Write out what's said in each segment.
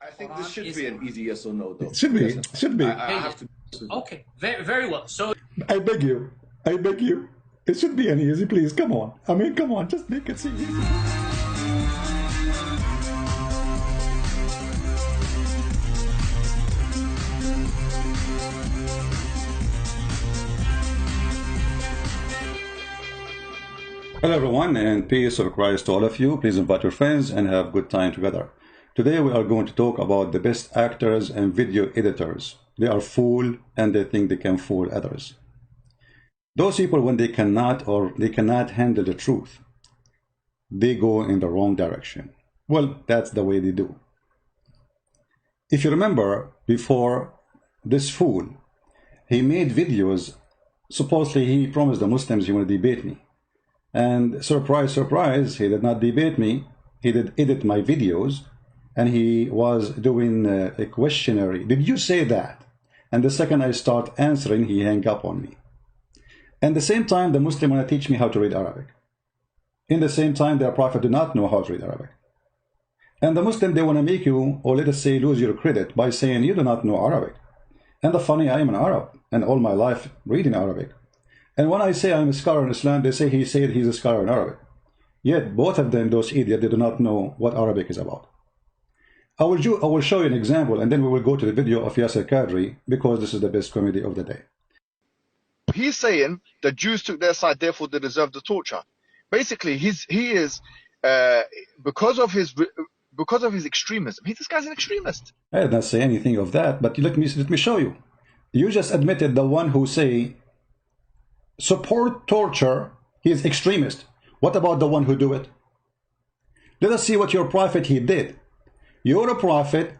I think this should be an easy yes or no, though. It should be. Yes. Should be. I have to. Okay, very well. So I beg you. I beg you. It should be an easy, please. Come on. I mean, come on. Just make it seem easy. Hello everyone, and peace of Christ to all of you. Please invite your friends and have good time together. Today we are going to talk about the best actors and video editors. They are fool and they think they can fool others. Those people, when they cannot handle the truth, they go in the wrong direction. Well, that's the way they do. If you remember, before this fool, he made videos. Supposedly he promised the Muslims he would debate me. And surprise, surprise, he did not debate me. He did edit my videos, and he was doing a questionnaire. Did you say that? And the second I start answering, he hang up on me. And the same time, the Muslim want to teach me how to read Arabic. In the same time, their prophet do not know how to read Arabic. And the Muslim, they want to make you, or let us say, lose your credit by saying you do not know Arabic. And the funny, I am an Arab, and all my life reading Arabic. And when I say I'm a scholar in Islam, they say he said he's a scholar in Arabic. Yet both of them, those idiots, they do not know what Arabic is about. I will show you an example, and then we will go to the video of Yasser Qadri, because this is the best comedy of the day. He's saying the Jews took their side, therefore they deserve the torture. Basically, he is because of his extremism. This guy's an extremist. I did not say anything of that, but let me show you. You just admitted the one who say support torture, he is extremist. What about the one who do it? Let us see what your prophet he did. Your prophet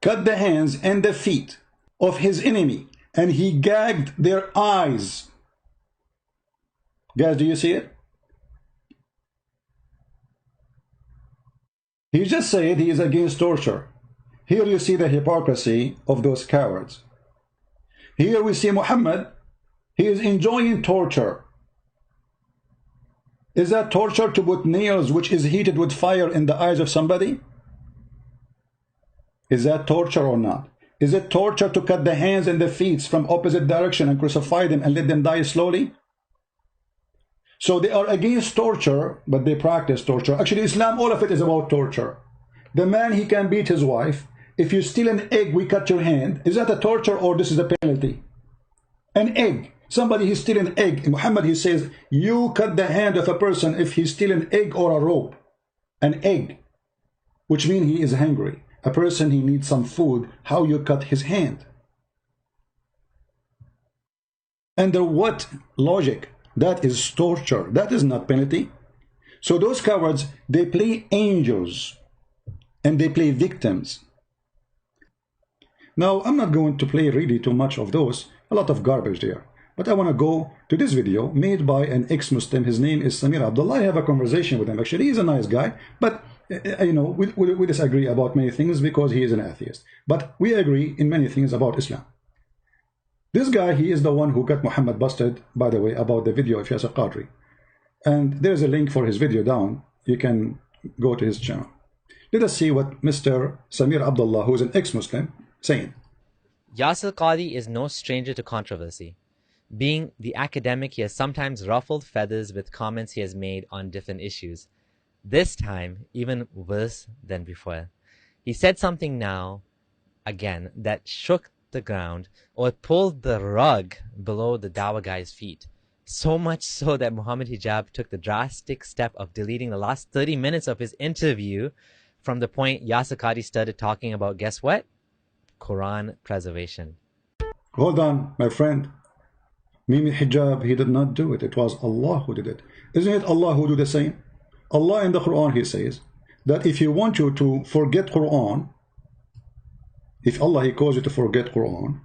cut the hands and the feet of his enemy, and he gagged their eyes. Guys, do you see it? He just said he is against torture. Here you see the hypocrisy of those cowards. Here we see Muhammad. He is enjoying torture. Is that torture to put nails which is heated with fire in the eyes of somebody? Is that torture or not? Is it torture to cut the hands and the feet from opposite direction and crucify them and let them die slowly? So they are against torture, but they practice torture. Actually, Islam, all of it is about torture. The man, he can beat his wife. If you steal an egg, we cut your hand. Is that a torture or this is a penalty? An egg. Somebody, he's stealing an egg. Muhammad, he says, you cut the hand of a person if he's stealing an egg or a rope. An egg, which means he is hungry. A person, he needs some food. How you cut his hand? Under what logic? That is torture. That is not penalty. So those cowards, they play angels and they play victims. Now, I'm not going to play really too much of those. A lot of garbage there. But I want to go to this video made by an ex-Muslim. His name is Samir Abdullah. I have a conversation with him. Actually, he's a nice guy. But, you know, we disagree about many things because he is an atheist. But we agree in many things about Islam. This guy, he is the one who got Muhammad busted, by the way, about the video of Yasser Qadri. And there's a link for his video down. You can go to his channel. Let us see what Mr. Samir Abdullah, who is an ex-Muslim, saying. Yasser Qadri is no stranger to controversy. Being the academic, he has sometimes ruffled feathers with comments he has made on different issues. This time, even worse than before. He said something now, again, that shook the ground or pulled the rug below the Dawah guy's feet. So much so that Muhammad Hijab took the drastic step of deleting the last 30 minutes of his interview from the point Yasser Qadri started talking about, guess what? Quran preservation. Hold on, my friend. Mimi Hijab, he did not do it. It was Allah who did it. Isn't it Allah who do the same? Allah in the Quran, he says that if you want you to forget Quran, if Allah, he calls you to forget Quran,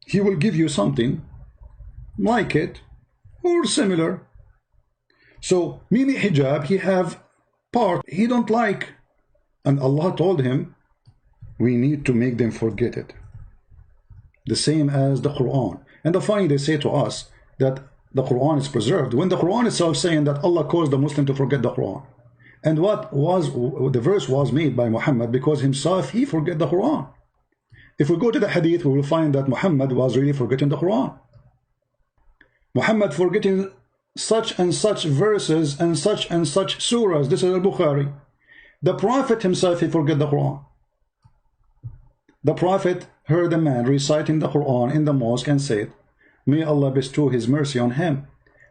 he will give you something like it or similar. So Mimi Hijab, he have part he don't like, and Allah told him we need to make them forget it. The same as the Quran. And the funny, they say to us that the Quran is preserved when the Quran itself saying that Allah caused the Muslim to forget the Quran. And what was the verse was made by Muhammad because himself he forget the Quran. If we go to the hadith, we will find that Muhammad was really forgetting the Quran. Muhammad forgetting such and such verses and such surahs. This is al-Bukhari. The Prophet himself, he forget the Quran. The Prophet heard a man reciting the Quran in the mosque and said, may Allah bestow his mercy on him,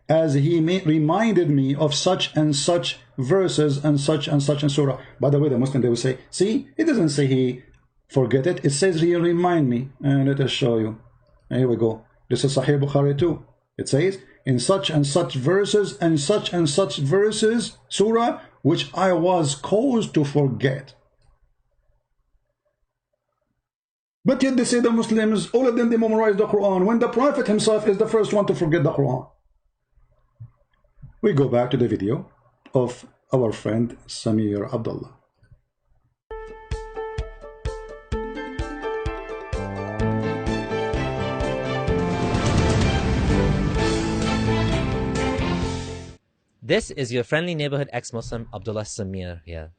as he reminded me of such and such verses and such and surah. By the way, the Muslim, they will say, see, it doesn't say he forget it, it says he remind me. And let us show you. Here we go. This is Sahih Bukhari too. It says, in such and such verses and such verses, surah, which I was caused to forget. But yet they say the Muslims, all of them, they memorize the Quran, when the Prophet himself is the first one to forget the Quran. We go back to the video of our friend Samir Abdullah. This is your friendly neighborhood ex-Muslim Abdullah Samir here.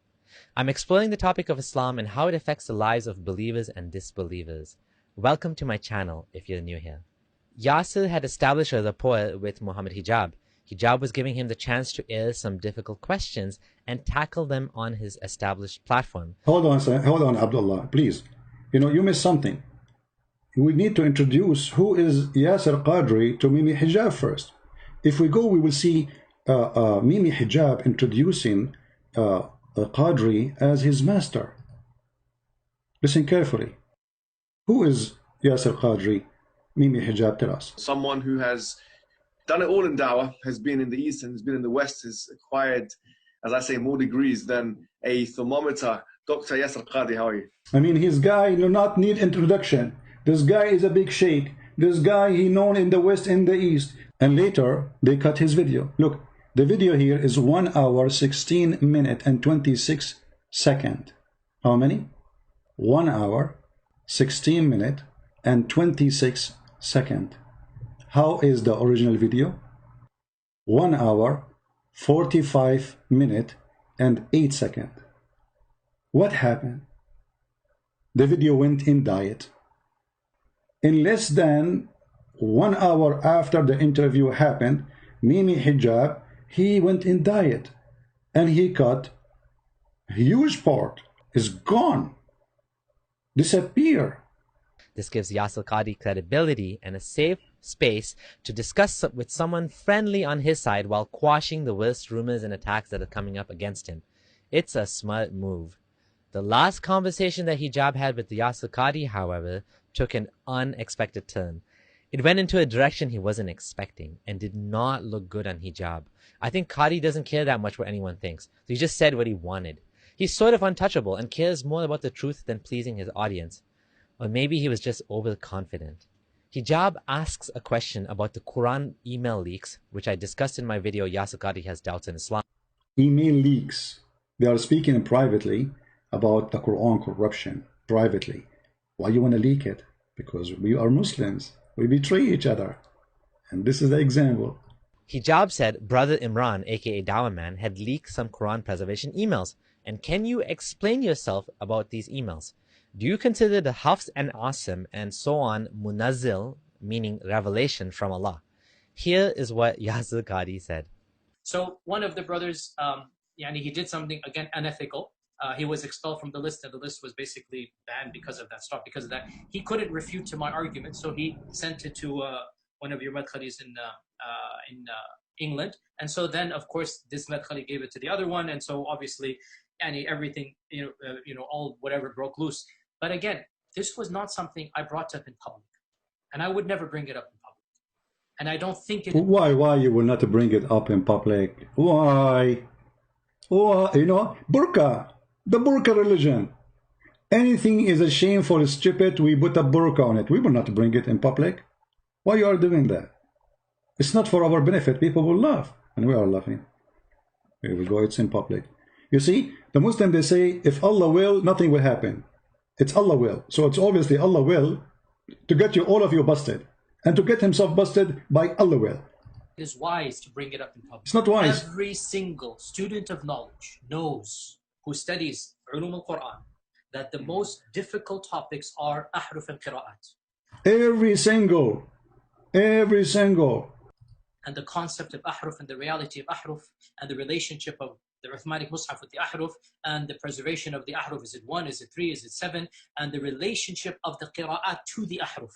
I'm exploring the topic of Islam and how it affects the lives of believers and disbelievers. Welcome to my channel if you're new here. Yasir had established a rapport with Muhammad Hijab. Hijab was giving him the chance to air some difficult questions and tackle them on his established platform. Hold on, Abdullah, please. You missed something. We need to introduce who is Yasir Qadri to Mimi Hijab first. If we go, we will see Mimi Hijab introducing Qadri as his master. Listen carefully. Who is Yasir Qadri? Mimi Hijab, tell us. Someone who has done it all in dawah, has been in the East and has been in the West, has acquired, as I say, more degrees than a thermometer. Dr. Yasir Qadri, how are you? I mean, his guy do not need introduction. This guy is a big sheikh. This guy, he known in the West and the East. And later, they cut his video. Look, the video here is 1 hour, 16 minutes and 26 seconds. How many? 1 hour, 16 minutes and 26 seconds. How is the original video? 1 hour, 45 minutes and 8 seconds. What happened? The video went in diet. In less than 1 hour after the interview happened, Mimi Hijab, he went in diet and he cut a huge part, is gone, disappear. This gives Yasir Qadri credibility and a safe space to discuss with someone friendly on his side while quashing the worst rumors and attacks that are coming up against him. It's a smart move. The last conversation that Hijab had with Yasir Qadri, however, took an unexpected turn. It went into a direction he wasn't expecting and did not look good on Hijab. I think Qadri doesn't care that much what anyone thinks, so he just said what he wanted. He's sort of untouchable and cares more about the truth than pleasing his audience. Or maybe he was just overconfident. Hijab asks a question about the Quran email leaks, which I discussed in my video, Yasir Qadri Has Doubts in Islam. Email leaks. They are speaking privately about the Quran corruption, privately. Why you want to leak it? Because we are Muslims. We betray each other. And this is the example. Hijab said Brother Imran, aka Dawah Man, had leaked some Quran preservation emails. And can you explain yourself about these emails? Do you consider the Hafs and Asim and so on Munazzil, meaning revelation from Allah? Here is what Yasir Qadri said. So one of the brothers, he did something, again, unethical. He was expelled from the list, and the list was basically banned because of that, stopped because of that. He couldn't refute to my argument, so he sent it to one of your madkhalis in England. And so then, of course, this madkhali gave it to the other one, and so obviously, everything, all whatever broke loose. But again, this was not something I brought up in public, and I would never bring it up in public. And I don't think it. Why you will not bring it up in public? Why? Burqa, the Burqa religion. Anything is a shameful, stupid, we put a burqa on it. We will not bring it in public. Why you are doing that? It's not for our benefit. People will laugh, and we are laughing. Here we go. It's in public. You see, the Muslim, they say, if Allah will, nothing will happen. It's Allah will. So it's obviously Allah will to get you, all of you, busted. And to get himself busted by Allah will. It is wise to bring it up in public. It's not wise. Every single student of knowledge knows, who studies ulum al-Quran, that the most difficult topics are ahruf and qira'at. Every single. And the concept of ahruf and the reality of ahruf and the relationship of the Uthmanic Mus'haf with the ahruf and the preservation of the ahruf. Is it 1? Is it 3? Is it 7? And the relationship of the qira'at to the ahruf.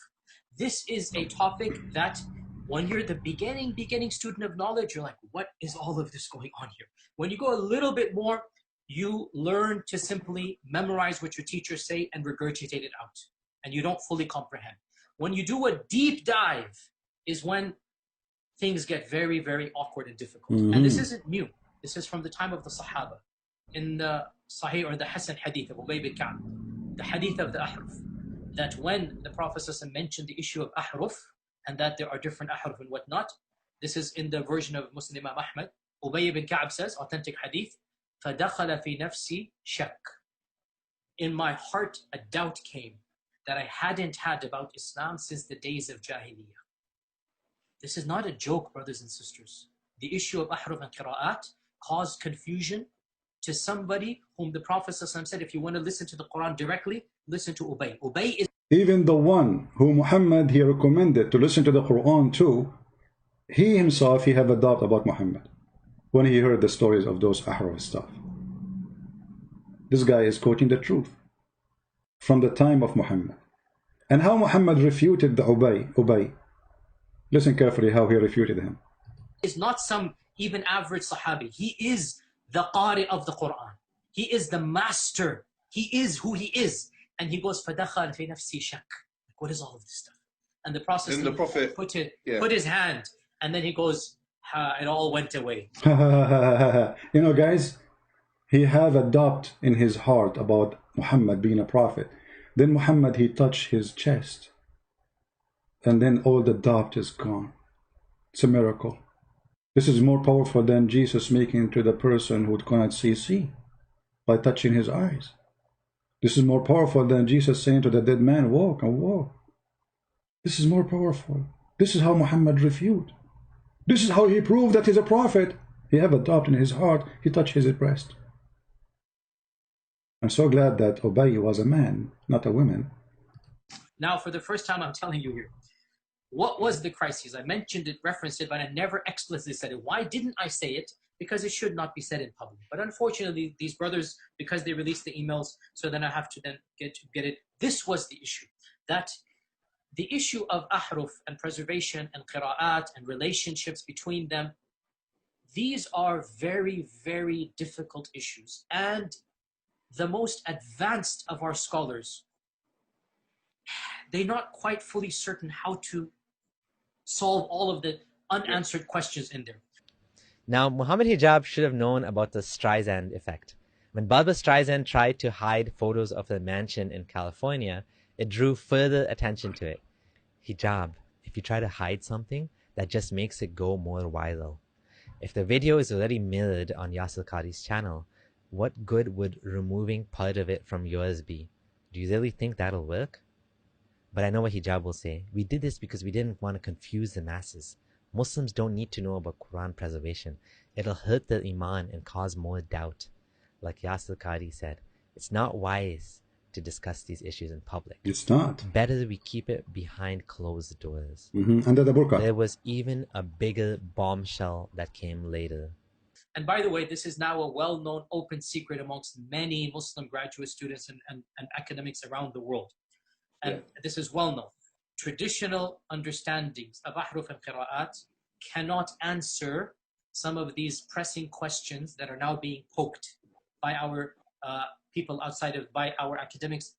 This is a topic that when you're the beginning student of knowledge, you're like, what is all of this going on here? When you go a little bit more, you learn to simply memorize what your teachers say and regurgitate it out. And you don't fully comprehend. When you do a deep dive is when things get very, very awkward and difficult. And this isn't new. This is from the time of the Sahaba. In the Sahih or the Hasan Hadith of Ubay bin Ka'b, the Hadith of the Ahruf, that when the Prophet ﷺ mentioned the issue of Ahruf, and that there are different Ahruf and whatnot, this is in the version of Muslim Imam Ahmad, Ubay bin Ka'b says, authentic Hadith, فَدَخَلَ فِي نَفْسِي شَكٍّ. In my heart a doubt came that I hadn't had about Islam since the days of Jahiliyyah. This is not a joke, brothers and sisters. The issue of ahruf and qira'at caused confusion to somebody whom the Prophet ﷺ said, if you want to listen to the Quran directly, listen to Ubay. Ubay is even the one who Muhammad he recommended to listen to the Quran to, he himself, he have a doubt about Muhammad when he heard the stories of those ahruf stuff. This guy is quoting the truth from the time of Muhammad. And how Muhammad refuted the Ubay. Listen carefully how he refuted him. Is not some even average Sahabi. He is the Qari of the Quran. He is the master. He is who he is. And he goes, فَدَخَلْ فِي نَفْسِي شَكٍّ. What is all of this stuff? And the Prophet put his hand, and then he goes, it all went away. You know, guys, he have a doubt in his heart about Muhammad being a prophet. Then Muhammad, he touched his chest. And then all the doubt is gone. It's a miracle. This is more powerful than Jesus making to the person who cannot see by touching his eyes. This is more powerful than Jesus saying to the dead man, walk and walk. This is more powerful. This is how Muhammad refuted. This is how he proved that he's a prophet. He have a doubt in his heart. He touched his breast. I'm so glad that Ubay was a man, not a woman. Now, for the first time, I'm telling you here, what was the crisis? I mentioned it, referenced it, but I never explicitly said it. Why didn't I say it? Because it should not be said in public. But unfortunately, these brothers, because they released the emails, so then I have to then get it. This was the issue. That the issue of ahruf and preservation and qira'at and relationships between them, these are very, very difficult issues. And the most advanced of our scholars, they're not quite fully certain how to solve all of the unanswered questions in there. Now, Muhammad Hijab should have known about the Streisand effect. When Barbra Streisand tried to hide photos of the mansion in California, it drew further attention to it. Hijab, if you try to hide something, that just makes it go more viral. If the video is already mirrored on Yasir Qadhi's channel, what good would removing part of it from yours be? Do you really think that'll work? But I know what Hijab will say. We did this because we didn't want to confuse the masses. Muslims don't need to know about Quran preservation. It'll hurt their iman and cause more doubt. Like Yasir Qadhi said, it's not wise to discuss these issues in public. It's not. Better we keep it behind closed doors. Under the burqa. There was even a bigger bombshell that came later. And by the way, this is now a well-known open secret amongst many Muslim graduate students and academics around the world. And this is well known. Traditional understandings of ahruf and qira'at cannot answer some of these pressing questions that are now being poked by our people outside of, by our academics,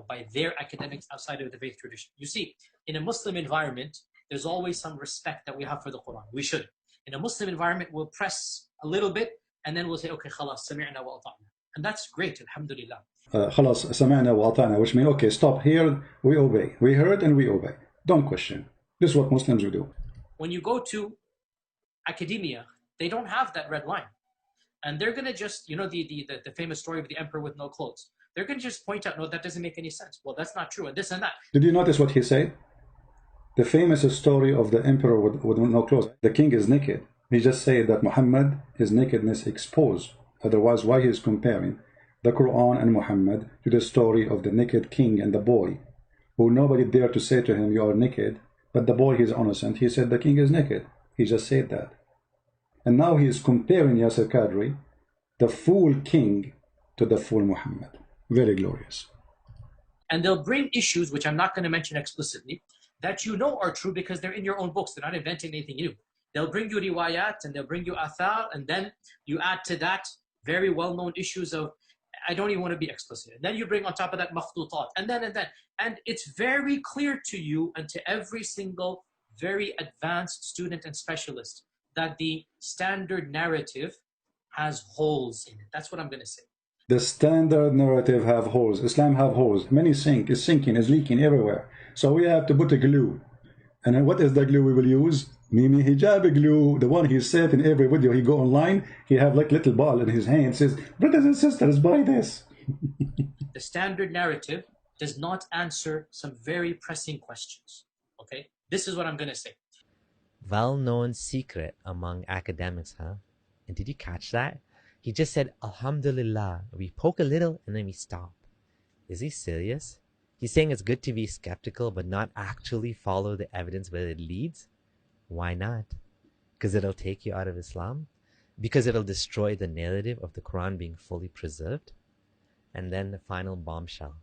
by their academics outside of the faith tradition. You see, in a Muslim environment, there's always some respect that we have for the Quran. We should. In a Muslim environment, we'll press a little bit and then we'll say, okay, khalas, sami'na wa ata'na. And that's great, alhamdulillah. خلاص سمعنا وأطعنا, which means okay, stop here, we obey. We heard and we obey. Don't question. This is what Muslims will do. When you go to academia, they don't have that red line. And they're going to just, you know, the famous story of the emperor with no clothes. They're going to just point out, no, that doesn't make any sense. Well, that's not true, and this and that. Did you notice what he said? The famous story of the emperor with no clothes. The king is naked. He just said that Muhammad, his nakedness exposed. Otherwise, why he is comparing the Quran and Muhammad to the story of the naked king and the boy, who nobody dared to say to him, you are naked, but the boy, is innocent. He said the king is naked. He just said that. And now he is comparing Yasir Qadri, the fool king, to the fool Muhammad. Very glorious. And they'll bring issues, which I'm not going to mention explicitly, that you know are true because they're in your own books. They're not inventing anything new. They'll bring you riwayat and they'll bring you athar, and then you add to that very well-known issues of, I don't even want to be explicit. And then you bring on top of that makhtutat, and then. And it's very clear to you and to every single very advanced student and specialist that the standard narrative has holes in it. That's what I'm going to say. The standard narrative have holes. Islam have holes. Many sink, is sinking, is leaking everywhere. So we have to put a glue. And then what is the glue we will use? Mimi hijab glue. The one he said in every video. He go online, he have like little ball in his hand, says, brothers and sisters, buy this. The standard narrative does not answer some very pressing questions. Okay? This is what I'm going to say. Well-known secret among academics, huh? And did you catch that? He just said, Alhamdulillah. We poke a little and then we stop. Is he serious? He's saying it's good to be skeptical but not actually follow the evidence where it leads? Why not? Because it'll take you out of Islam? Because it'll destroy the narrative of the Quran being fully preserved? And then the final bombshell.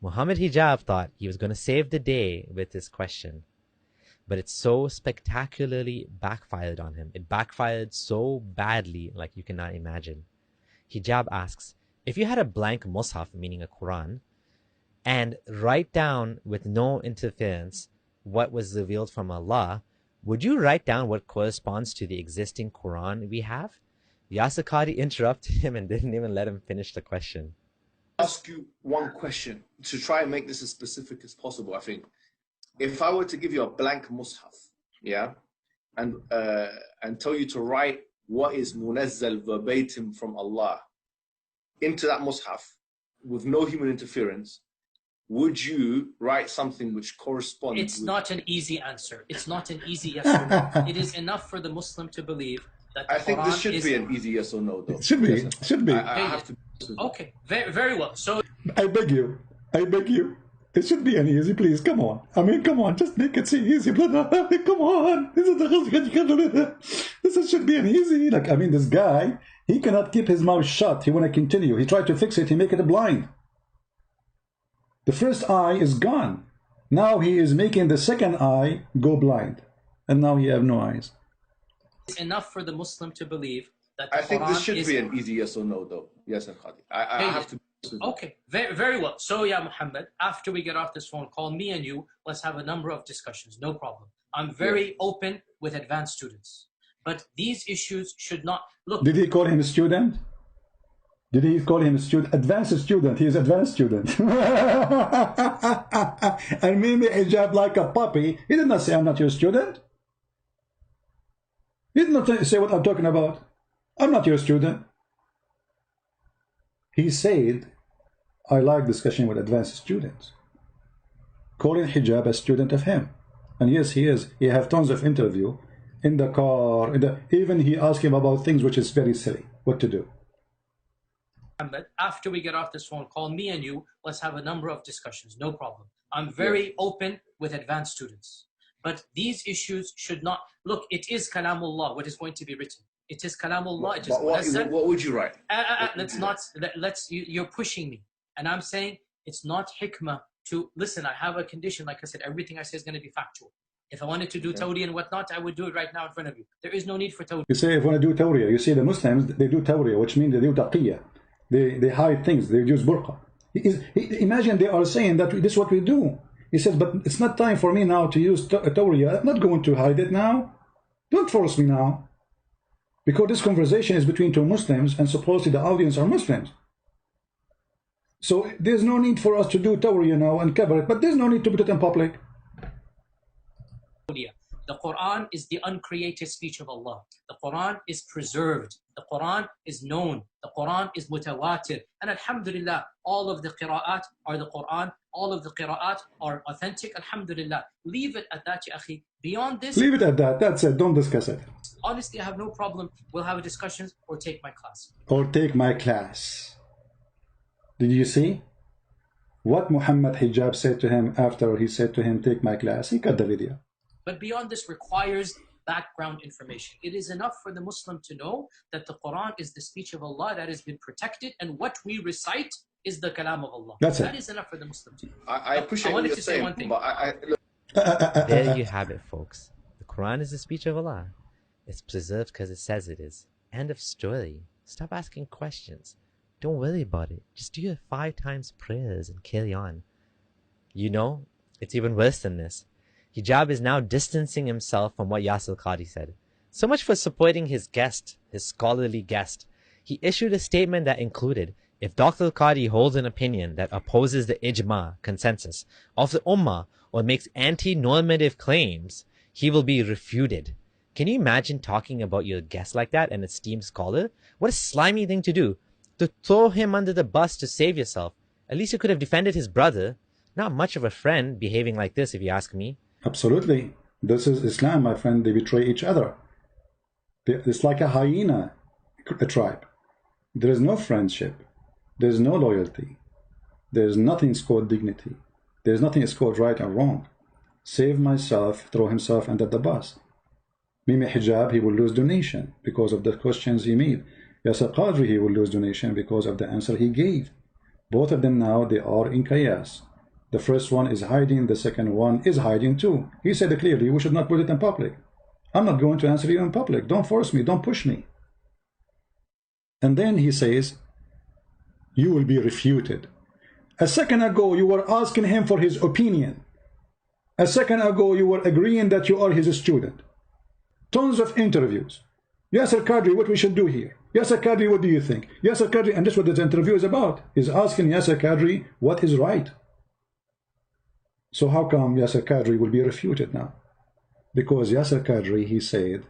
Muhammad Hijab thought he was going to save the day with this question. But it so spectacularly backfired on him. It backfired so badly like you cannot imagine. Hijab asks, if you had a blank mushaf, meaning a Quran, and write down with no interference what was revealed from Allah, would you write down what corresponds to the existing Quran we have? Yasir Qadri interrupted him and didn't even let him finish the question. Ask you one question to try and make this as specific as possible. I think if I were to give you a blank mushaf, yeah, and tell you to write what is munazzal verbatim from Allah into that mushaf with no human interference, would you write something which corresponds? It's not an easy answer. It's not an easy yes or no. It is enough for the Muslim to believe that the I think Quran this should is... be an easy yes or no, though. It should be. Yes, Should be. I have to. Okay, very, very well. So I beg you. I beg you. It should be an easy, please. Come on. I mean, come on. Just make it seem easy, brother. Come on. This should be an easy. Like, I mean, this guy, he cannot keep his mouth shut. He want to continue. He tried to fix it. He make it blind. The first eye is gone. Now he is making the second eye go blind. And now he have no eyes. it's enough for the Muslim to believe that I the think Quran this should is... be an easy yes or no, though. Yes, and Khadi. I have to. Okay, very, very well. So, yeah, Muhammad, after we get off this phone call, me and you, let's have a number of discussions. No problem. I'm very open with advanced students. But these issues should not... Look... Did he call him a student? Did he call him a student? Advanced student. He is advanced student. And Mimi hijab like a puppy. He did not say, I'm not your student. He did not say what I'm talking about. I'm not your student. He said, I like discussion with advanced students. Calling hijab a student of him. And yes, he is. He have tons of interview in the car. Even he asked him about things which is very silly. What to do. After we get off this phone call, me and you, let's have a number of discussions. No problem. I'm very open with advanced students. But these issues should not... Look, it is kalamullah, what is going to be written. It is kalamullah. It is what would you write? You're pushing me. And I'm saying it's not hikmah to... Listen, I have a condition. Like I said, everything I say is going to be factual. If I wanted to do tawri and whatnot, I would do it right now in front of you. There is no need for tawri. You say if you want to do tawriya, you see the Muslims, they do tawriya, which means they do taqiyya. They hide things. They use burqa. Imagine they are saying that this is what we do. He says, but it's not time for me now to use tawriya. I'm not going to hide it now. Don't force me now. Because this conversation is between two Muslims and supposedly the audience are Muslims. So there's no need for us to do tawriya now and cover it, but there's no need to put it in public. The Quran is the uncreated speech of Allah. The Quran is preserved. The Quran is known. The Quran is mutawatir. And alhamdulillah, all of the qira'at are the Quran. All of the qira'at are authentic. Alhamdulillah. Leave it at that, ya akhi. Beyond this, Leave it at that. That's it. Don't discuss it. honestly, I have no problem. We'll have a discussion or take my class. Or take my class. Did you see what Muhammad Hijab said to him after he said to him, take my class? He cut the video. But beyond this requires background information. It is enough for the Muslim to know that the Quran is the speech of Allah that has been protected, and what we recite is the kalam of Allah. That's it. That is enough for the Muslim to know. I appreciate what you're saying, but look, There you have it, folks. The Quran is the speech of Allah. It's preserved because it says it is. End of story. Stop asking questions. Don't worry about it. Just do your 5 times prayers and carry on. You know, it's even worse than this. Hijab is now distancing himself from what Yasir Qadhi said. So much for supporting his guest, his scholarly guest. He issued a statement that included, if Dr. Qadhi holds an opinion that opposes the ijma, consensus, of the ummah or makes anti-normative claims, he will be refuted. Can you imagine talking about your guest like that, an esteemed scholar? What a slimy thing to do. To throw him under the bus to save yourself. At least you could have defended his brother. Not much of a friend behaving like this, if you ask me. Absolutely. This is Islam, my friend. They betray each other. It's like a hyena tribe. There is no friendship. There is no loyalty. There is nothing called dignity. There is nothing called right or wrong. Save myself, throw himself under the bus. Mimi Hijab, he will lose donation because of the questions he made. Yasir Qadri, he will lose donation because of the answer he gave. Both of them now, they are in chaos. The first one is hiding, the second one is hiding too. He said clearly, we should not put it in public. I'm not going to answer you in public. Don't force me, don't push me. And then he says, you will be refuted. A second ago, you were asking him for his opinion. A second ago, you were agreeing that you are his student. Tons of interviews. Yasir Qadri, what we should do here? Yasir Qadri, what do you think? Yasir Qadri, and this is what this interview is about. He's asking Yasir Qadri what is right. So how come Yasir Qadri will be refuted now? Because Yasir Qadri, he said,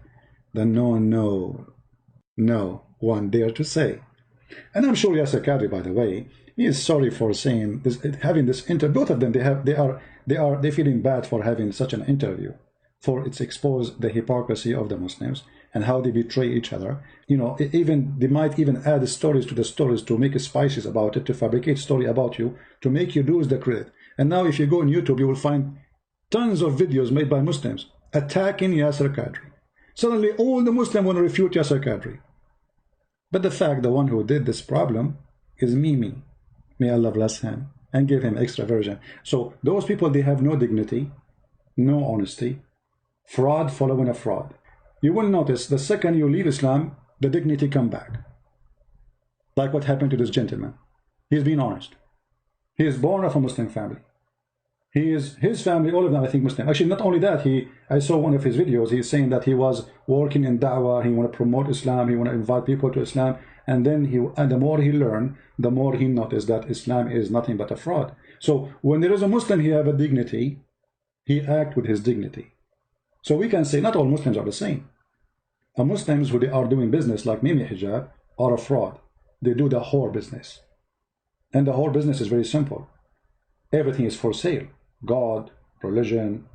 that no one dare to say. And I'm sure Yasir Qadri, by the way, he is sorry for saying this, having this interview. Both of them, they feeling bad for having such an interview, for it's exposed the hypocrisy of the Muslims and how they betray each other. You know, they might even add stories to the stories to make spices about it, to fabricate story about you, to make you lose the credit. And now if you go on YouTube, you will find tons of videos made by Muslims attacking Yasir Qadri. Suddenly all the Muslims want to refute Yasir Qadri. But the fact, the one who did this problem is Mimi. May Allah bless him and give him extra version. So those people, they have no dignity, no honesty, fraud following a fraud. You will notice the second you leave Islam, the dignity come back. Like what happened to this gentleman. He's been honest. He is born of a Muslim family. His family, all of them, I think, Muslim. Actually, not only that, I saw one of his videos. He's saying that he was working in da'wah. He want to promote Islam. He want to invite people to Islam. And then the more he learned, the more he noticed that Islam is nothing but a fraud. So when there is a Muslim, he have a dignity. He act with his dignity. So we can say not all Muslims are the same. Muslims who they are doing business like Mimi Hijab are a fraud. They do the whore business. And the whole business is very simple. Everything is for sale. God, religion,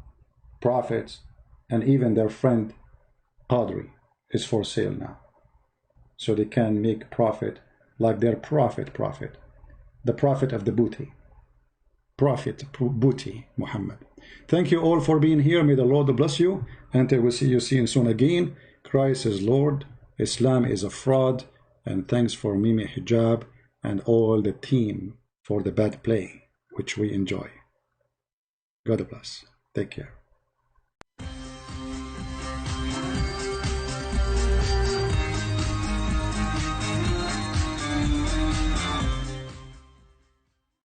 prophets, and even their friend Qadri is for sale now. So they can make profit like their prophet, the prophet of the Bukti. Prophet Bukti, Muhammad. Thank you all for being here. May the Lord bless you. Until we see you soon again. Christ is Lord. Islam is a fraud. And thanks for Mimi Hijab and all the team for the bad play, which we enjoy. God bless. Take care.